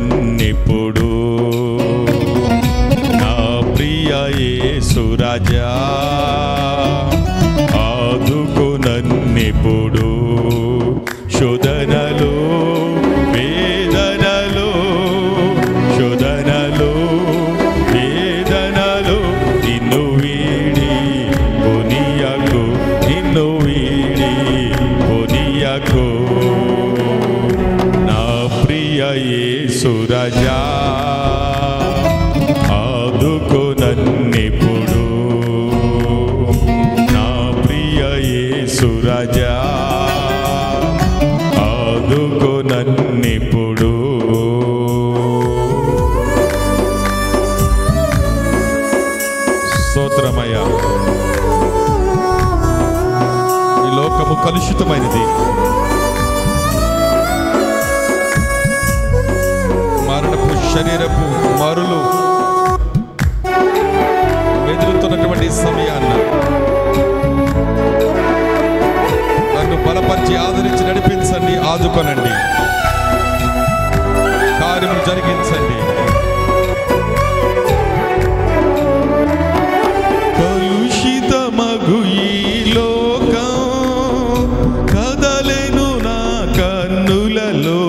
నన్నిప్పుడు నా ప్రియ యేసు రాజా ఆదుకో నన్నిప్పుడు శోధనలో వేదనలో శోధనలో వేదనలో నిన్ను వీడి కొనియకు నిన్ను వీడి కొనియకు నా ప్రియ యేసు రాజా ఆదుకో నన్నిప్పుడు నా ప్రియ యేసు రాజా ఆదుకో నన్నిప్పుడు స్తోత్రమయ్యా. ఈ లోకము కలుషితమైనది, మరణపు శరీరపు మరులు మెదులుతున్నటువంటి సమయాన్న నన్ను బలపరిచి ఆదరించి నడిపించండి, ఆదుకొనండి, కార్యము జరిగించండి. కలుషితమగు ఈ లోకం కదలెను నా కన్నులలో,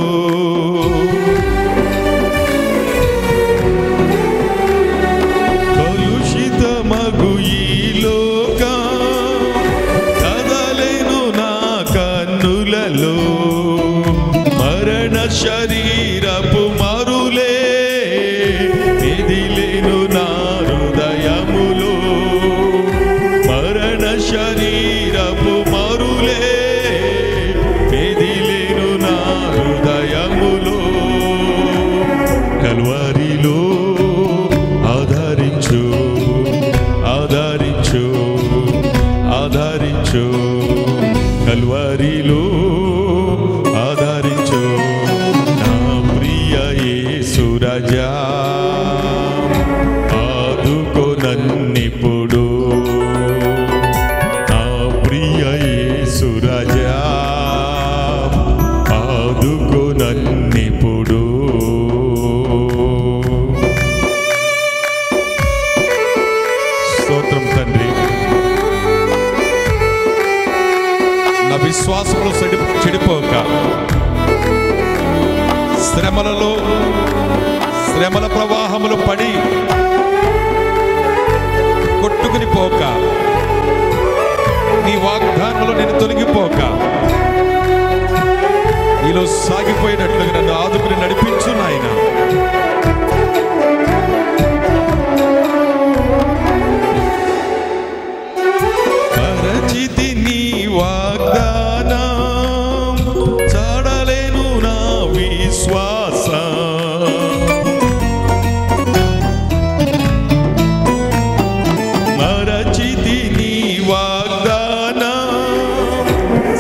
కలుషితమగు ఈ లోకం కదలెను నా కన్నులలో, మరణ శరీరపు మరులే మెదిలెను నా హృదయములో, మరణ శరీరపు మరులే మెదిలెను నా హృదయములో, కల్వరిలో ఆదరించు ఆదరించు ఆదరించు, కల్వరిలో ఆదరించు నా ప్రియ యేసు రాజా ఆదుకో నన్నిప్పుడు నా ప్రియ యేసు రాజా ఆదుకో నన్నిప్పుడు. స్తోత్రం తండ్రి. నా విశ్వాసములు చెడిపోక శ్రమలలో శ్రమల ప్రవాహములు పడి కొట్టుకుని పోక నీ వాగ్దానములు నేను తొలగిపోక నీలో సాగిపోయినట్లుగా నన్ను ఆదుకుని నడిపించు నాయనా. మరచితి నీ వాగ్దానం చాడలేను నా విశ్వాసం, మరచితి నీ వాగ్దానం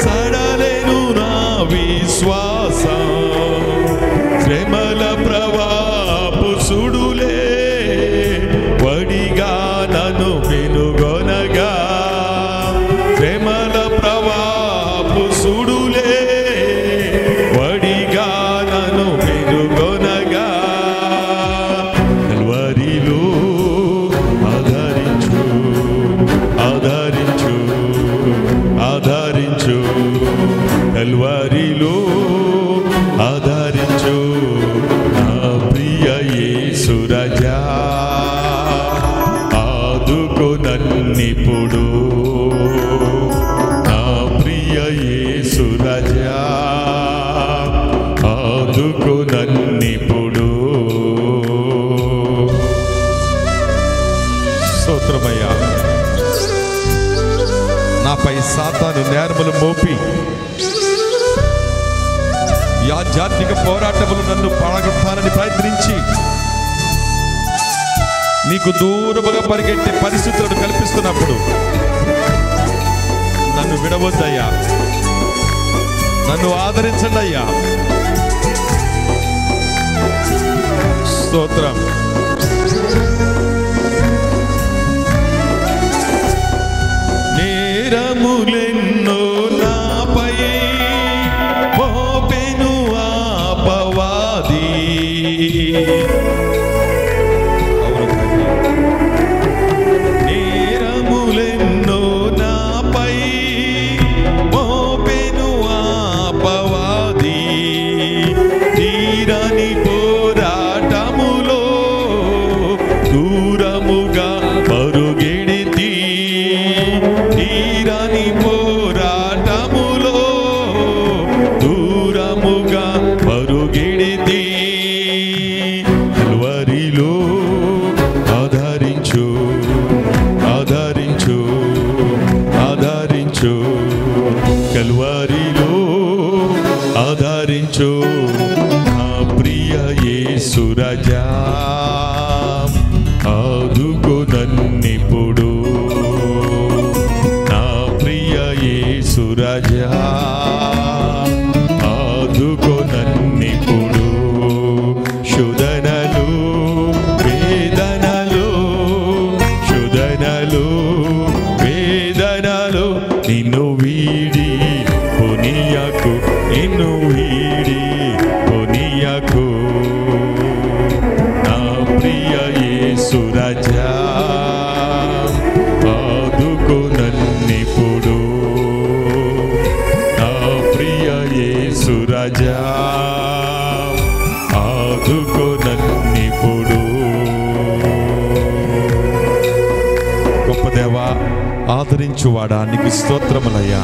చాడలేను నా విశ్వాసం, శ్రమల ప్రవాహపు సుడులే వడిగా నన్ను వెలుగొనగా, శ్రమల ప్రవాహపు సుడులే వడిగా నన్ను వెలుగొనగా, కల్వరిలో ఆదరించు ఆదరించు ఆదరించు, కల్వరిలో ఆదరించు నా ప్రియ యేసు రాజా ఆదుకో నన్నిప్పుడు నా ప్రియ యేసు రాజా ఆదుకో నన్నిప్పుడు. స్తోత్రమయ్యా. నాపై సాతాను నేరములు మోపి ఈ ఆధ్యాత్మిక పోరాటములు నన్ను పడగొట్టాలని ప్రయత్నించి నీకు దూరముగా పరిగెట్టే పరిస్థితులను కల్పిస్తున్నప్పుడు నన్ను విడవద్దయ్యా, నన్ను ఆదరించండి అయ్యా. స్తోత్రం. నేరములెన్నో నాపై మోపెను అపవాది, కల్వారిలో ఆదరించు నా ప్రియ యేసు రాజా, ఆదుకో నన్నిప్పుడు నా ప్రియ యేసు రాజా, ఆదుకో నన్నిప్పుడు. శోధనలు వేదనలు, శోధనలు వేదనలు నిన్ను వీడి పోనీయకు, నిన్ను వీడి పోనీయకు నా ప్రియ యేసు రాజా, ఆదుకో నన్నిప్పుడు నా ప్రియ యేసు రాజా, ఆదుకో నన్నిప్పుడు. గొప్ప దేవా, ఆదరించువాడా నీకు స్తోత్రములయ్యా.